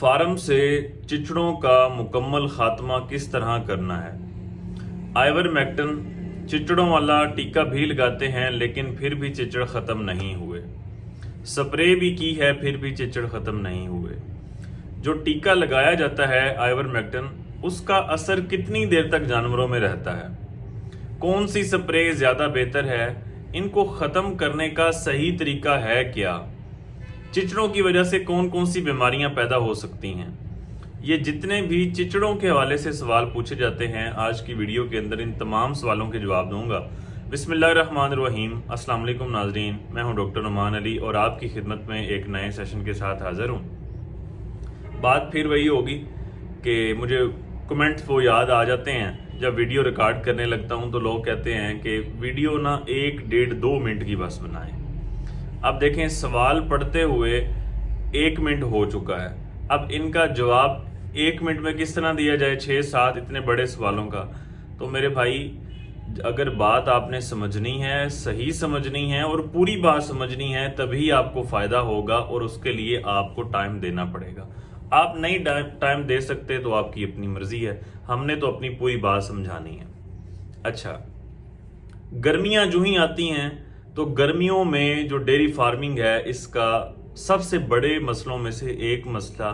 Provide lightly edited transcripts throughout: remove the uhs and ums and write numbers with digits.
Farm से चिचड़ों का मुकम्मल खात्मा किस तरह करना है। आइवरमेक्टिन चिचड़ों वाला टीका भी लगाते हैं लेकिन फिर भी चिचड़ ख़त्म नहीं हुए। स्प्रे भी की है फिर भी चिचड़ ख़त्म नहीं हुए। जो टीका लगाया जाता है आइवरमेक्टिन, उसका असर कितनी देर तक जानवरों में रहता है, कौन सी स्प्रे ज़्यादा बेहतर है, इनको ख़त्म करने का सही तरीका है क्या, चिचड़ों की वजह से कौन कौन सी बीमारियां पैदा हो सकती हैं। ये जितने भी चिचड़ों के हवाले से सवाल पूछे जाते हैं, आज की वीडियो के अंदर इन तमाम सवालों के जवाब दूंगा। बिस्मिल्लाहिर्रहमानिर्रहीम। अस्सलाम वालेकुम नाज़रीन, मैं हूं डॉक्टर नुमान अली और आपकी खिदमत में एक नए सेशन के साथ हाजिर हूं। बात फिर वही होगी कि मुझे कमेंट्स वो याद आ जाते हैं जब वीडियो रिकॉर्ड करने लगता हूं, तो लोग कहते हैं कि वीडियो ना 1, 1.5, 2 मिनट की बस बनाएं। अब देखें, सवाल पढ़ते हुए 1 मिनट हो चुका है। अब इनका जवाब 1 मिनट में किस तरह दिया जाए, 6-7 इतने बड़े सवालों का। तो मेरे भाई, अगर बात आपने समझनी है, सही समझनी है और पूरी बात समझनी है, तभी आपको फायदा होगा और उसके लिए आपको टाइम देना पड़ेगा। आप नहीं टाइम दे सकते तो आपकी अपनी मर्जी है, हमने तो अपनी पूरी बात समझानी है। अच्छा, गर्मियां जो ही आती हैं तो गर्मियों में जो डेयरी फार्मिंग है, इसका सबसे बड़े मसलों में से एक मसला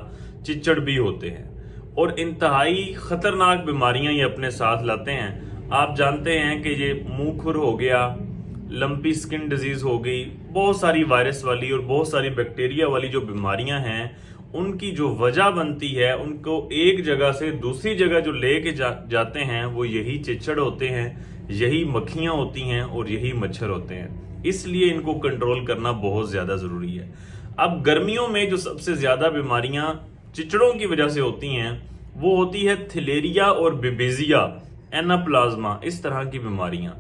चिचड़ भी होते हैं और इंतहाई खतरनाक बीमारियां ये अपने साथ लाते हैं। आप जानते हैं कि ये मुंह खुर हो गया, लंपी स्किन डिजीज हो गई, बहुत सारी वायरस वाली और बहुत सारी बैक्टीरिया वाली जो बीमारियां हैं, उनकी जो वजह बनती है, उनको एक जगह से दूसरी जगह जो लेके जाते हैं, वो यही चिचड़ होते हैं, यही मक्खियां होती हैं और यही मच्छर होते हैं। इसलिए इनको कंट्रोल करना बहुत ज्यादा जरूरी है। अब गर्मियों में जो सबसे ज्यादा बीमारियां चिचड़ों की वजह से होती हैं, वो होती है थिलेरिया और बेबेजिया, एनाप्लाज्मा, इस तरह की बीमारियां।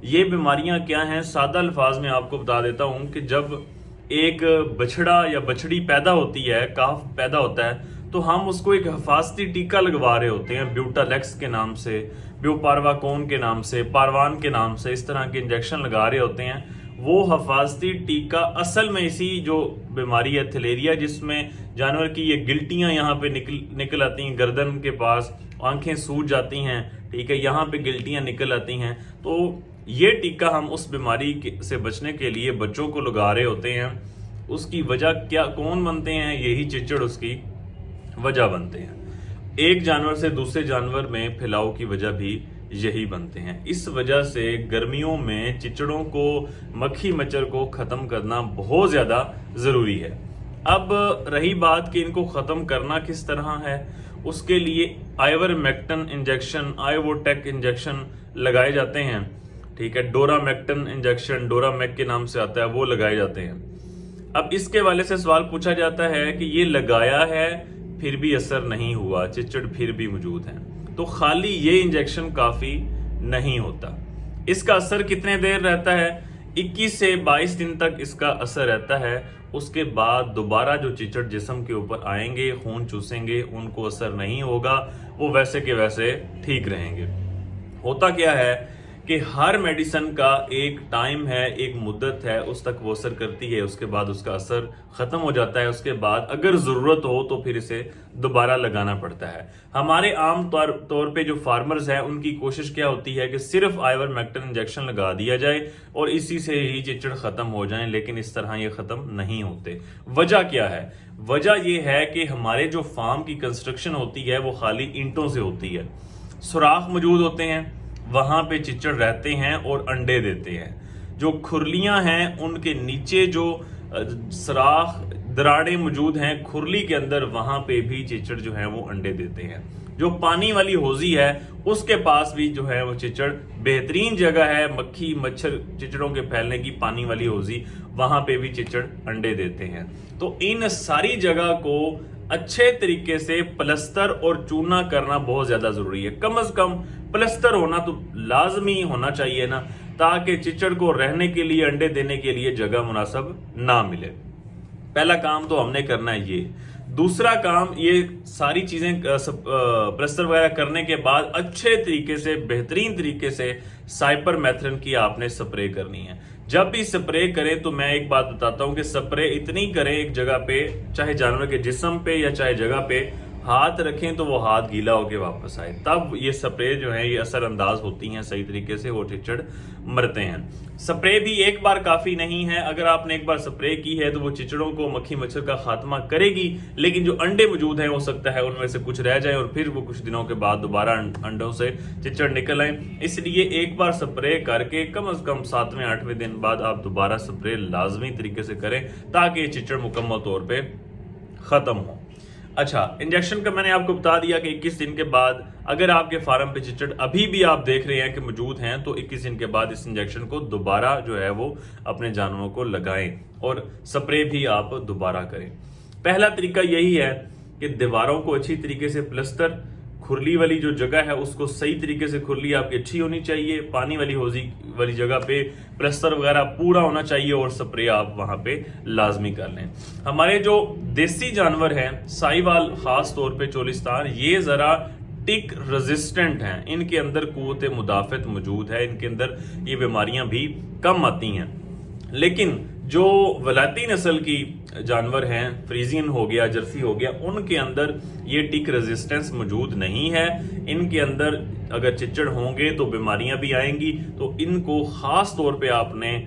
ये बीमारियां क्या हैं, सादा अल्फाज में आपको बता देता हूं कि जब एक बछड़ा या बछड़ी पैदा होती है, काफ पैदा होता है, तो हम उसको एक हिफाजती टीका लगवा रहे होते हैं, ब्यूटालेक्स के नाम से, ब्यूपारवाकोन के नाम से, पारवान के नाम से, इस तरह के इंजेक्शन लगा रहे होते हैं। वो हिफाजती टीका असल में इसी जो बीमारी है थिलेरिया, जिसमें जानवर की ये गिल्टियां यहाँ पे निकल आती हैं, गर्दन के पास आंखें सूज जाती हैं, ठीक है, यहाँ पे गिल्टियां निकल आती हैं, तो ये टीका हम उस बीमारी से बचने के लिए बच्चों को लगा रहे होते हैं। उसकी वजह क्या, कौन बनते हैं, यही चिचड़ उसकी वजह बनते हैं। एक जानवर से दूसरे जानवर में फैलाव की वजह भी यही बनते हैं। इस वजह से गर्मियों में चिचड़ों को, मक्खी मच्छर को खत्म करना बहुत ज्यादा जरूरी है। अब रही बात कि इनको खत्म करना किस तरह है, उसके लिए आइवरमेक्टिन इंजेक्शन, आइवोटेक इंजेक्शन लगाए जाते हैं, ठीक है। डोरामेक्टिन इंजेक्शन, डोरामेक के नाम से आता है, वो लगाए जाते हैं। अब इसके वाले से सवाल पूछा जाता है कि ये लगाया है फिर भी असर नहीं हुआ, चिचड़ फिर भी मौजूद है, तो खाली ये इंजेक्शन काफी नहीं होता। इसका असर कितने देर रहता है, 21 से 22 दिन तक इसका असर रहता है। उसके बाद दोबारा जो चिचड़ जिस्म के ऊपर आएंगे, खून चूसेंगे, उनको असर नहीं होगा, वो वैसे के वैसे ठीक रहेंगे। होता क्या है कि हर मेडिसिन का एक टाइम है, एक मुद्दत है, उस तक वो असर करती है, उसके बाद उसका असर खत्म हो जाता है। उसके बाद अगर जरूरत हो तो फिर इसे दोबारा लगाना पड़ता है। हमारे आम तौर पे जो फार्मर्स हैं, उनकी कोशिश क्या होती है कि सिर्फ आइवरमेक्टिन इंजेक्शन लगा दिया जाए और इसी से ही चिचड़ खत्म हो जाए, लेकिन इस तरह ये खत्म नहीं होते। वजह क्या है, वजह ये है कि हमारे जो फार्म की कंस्ट्रक्शन होती है वो खाली ईंटों से होती है, सुराख मौजूद होते हैं, वहां पे चिचड़ रहते हैं और अंडे देते हैं। जो खुरलियां हैं, उनके नीचे जो सराख, दराड़े मौजूद हैं खुरली के अंदर, वहां पे भी चिचड़ जो है वो अंडे देते हैं। जो पानी वाली हौजी है, उसके पास भी जो है वो चिचड़ बेहतरीन जगह है, मक्खी मच्छर चिचड़ों के फैलने की, पानी वाली हौजी, वहां पे भी चिचड़ अंडे देते हैं। तो इन सारी जगह को अच्छे तरीके से प्लस्तर और चूना करना बहुत ज्यादा जरूरी है। कम से कम प्लस्तर होना तो लाजमी होना चाहिए ना, ताकि चिचड़ को रहने के लिए, अंडे देने के लिए जगह मुनासिब ना मिले। पहला काम तो हमने करना है ये। दूसरा काम, ये सारी चीजें प्लस्तर वगैरह करने के बाद अच्छे तरीके से, बेहतरीन तरीके से साइपरमेथ्रिन की आपने स्प्रे करनी है। जब भी स्प्रे करें तो मैं एक बात बताता हूं कि स्प्रे इतनी करें एक जगह पे, चाहे जानवर के जिस्म पे या चाहे जगह पे हाथ रखें तो वो हाथ गीला होके वापस आए, तब ये स्प्रे जो है ये असर अंदाज होती हैं सही तरीके से, वो चिचड़ मरते हैं। स्प्रे भी एक बार काफी नहीं है, अगर आपने एक बार स्प्रे की है तो वो चिचड़ों को, मक्खी मच्छर का खात्मा करेगी, लेकिन जो अंडे मौजूद हैं हो सकता है उनमें से कुछ रह जाए और फिर वो कुछ दिनों के बाद दोबारा अंडों से चिचड़ निकल आए। इसलिए एक बार स्प्रे करके कम से कम 7वें 8वें दिन बाद आप दोबारा स्प्रे लाजमी तरीके से करें ताकि चिचड़ मुकम्मल तौर पर खत्म हो। अच्छा, इंजेक्शन का मैंने आपको बता दिया कि 21 दिन के बाद अगर आपके फार्म पे चिचड़ अभी भी आप देख रहे हैं कि मौजूद हैं तो 21 दिन के बाद इस इंजेक्शन को दोबारा जो है वो अपने जानवरों को लगाएं और स्प्रे भी आप दोबारा करें। पहला तरीका यही है कि दीवारों को अच्छी तरीके से प्लस्तर, खुरली वाली जो जगह है उसको सही तरीके से, खुरली आपकी अच्छी होनी चाहिए, पानी वाली हौजी वाली जगह पे प्लस्तर वगैरह पूरा होना चाहिए और स्प्रे आप वहां पे लाजमी कर लें। हमारे जो देसी जानवर हैं, साहिवाल खास तौर पे चोलिस्तान, ये जरा टिक रेजिस्टेंट हैं, इनके अंदर कुव्वत मुदाफत मौजूद है, इनके अंदर ये बीमारियां भी कम आती हैं। लेकिन जो वलायती नस्ल की जानवर हैं, फ्रीजियन हो गया, जर्सी हो गया, उनके अंदर ये टिक रेजिस्टेंस मौजूद नहीं है। इनके अंदर अगर चिचड़ होंगे तो बीमारियां भी आएंगी, तो इनको खास तौर पे आपने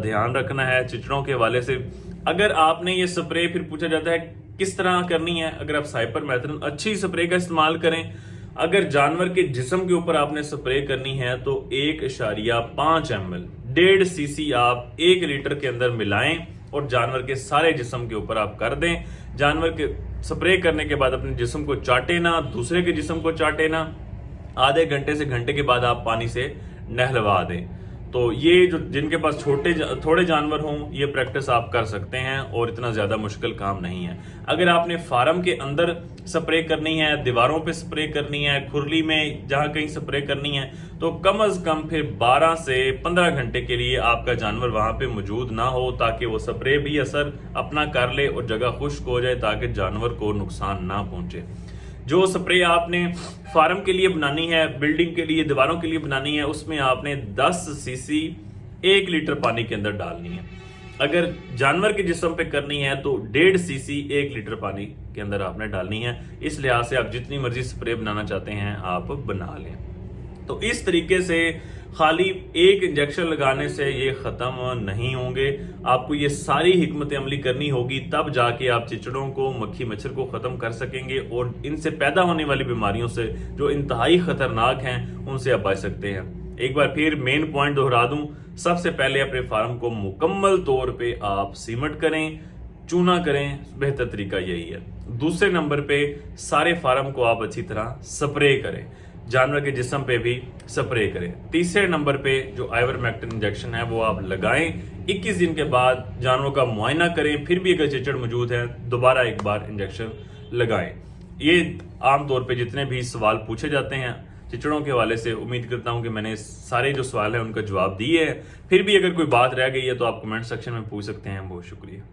ध्यान रखना है चिचड़ों के हवाले से। अगर आपने ये स्प्रे, फिर पूछा जाता है किस तरह करनी है, अगर आप साइपरमेथ्रिन अच्छी स्प्रे का इस्तेमाल करें। अगर जानवर के जिस्म के ऊपर आपने स्प्रे करनी है तो 1.5 ml 1.5 cc आप 1 लीटर के अंदर मिलाएं और जानवर के सारे जिस्म के ऊपर आप कर दें। जानवर के स्प्रे करने के बाद अपने जिस्म को चाटे ना, दूसरे के जिस्म को चाटे ना, आधे घंटे से घंटे के बाद आप पानी से नहलवा दें। तो ये जो जिनके पास थोड़े जानवर हों ये प्रैक्टिस आप कर सकते हैं और इतना ज्यादा मुश्किल काम नहीं है। अगर आपने फार्म के अंदर स्प्रे करनी है, दीवारों पे स्प्रे करनी है, खुरली में जहां कहीं स्प्रे करनी है, तो कम से कम फिर 12 से 15 घंटे के लिए आपका जानवर वहां पे मौजूद ना हो, ताकि वो स्प्रे भी असर अपना कर ले और जगह खुश्क हो जाए ताकि जानवर को नुकसान ना पहुंचे। जो स्प्रे आपने फार्म के लिए बनानी है, बिल्डिंग के लिए, दीवारों के लिए बनानी है, उसमें आपने 10 cc 1 लीटर पानी के अंदर डालनी है। अगर जानवर के जिस्म पे करनी है तो 1.5 cc 1 लीटर पानी के अंदर आपने डालनी है। इस लिहाज से आप जितनी मर्जी स्प्रे बनाना चाहते हैं आप बना लें। तो इस तरीके से खाली एक इंजेक्शन लगाने से ये खत्म नहीं होंगे, आपको ये सारी हिकमत अमली करनी होगी, तब जाके आप चिचड़ों को, मक्खी मच्छर को खत्म कर सकेंगे और इनसे पैदा होने वाली बीमारियों से जो इंतहाई खतरनाक हैं उनसे आप बच सकते हैं। एक बार फिर मेन पॉइंट दोहरा दूं, सबसे पहले अपने फार्म को मुकम्मल तौर पे आप सीमेंट करें, चूना करें, बेहतर तरीका यही है। दूसरे नंबर पे सारे फार्म को आप अच्छी तरह स्प्रे करें, जानवर के जिस्म पे भी स्प्रे करें। तीसरे नंबर पे जो आइवरमेक्टिन इंजेक्शन है वो आप लगाएं। 21 दिन के बाद जानवरों का मुआयना करें, फिर भी अगर चिचड़ मौजूद है दोबारा एक बार इंजेक्शन लगाएं। ये आमतौर पे जितने भी सवाल पूछे जाते हैं चिचड़ों के हवाले से, उम्मीद करता हूं कि मैंने सारे जो सवाल है उनका जवाब दिए हैं। फिर भी अगर कोई बात रह गई है तो आप कमेंट सेक्शन में पूछ सकते हैं। बहुत शुक्रिया।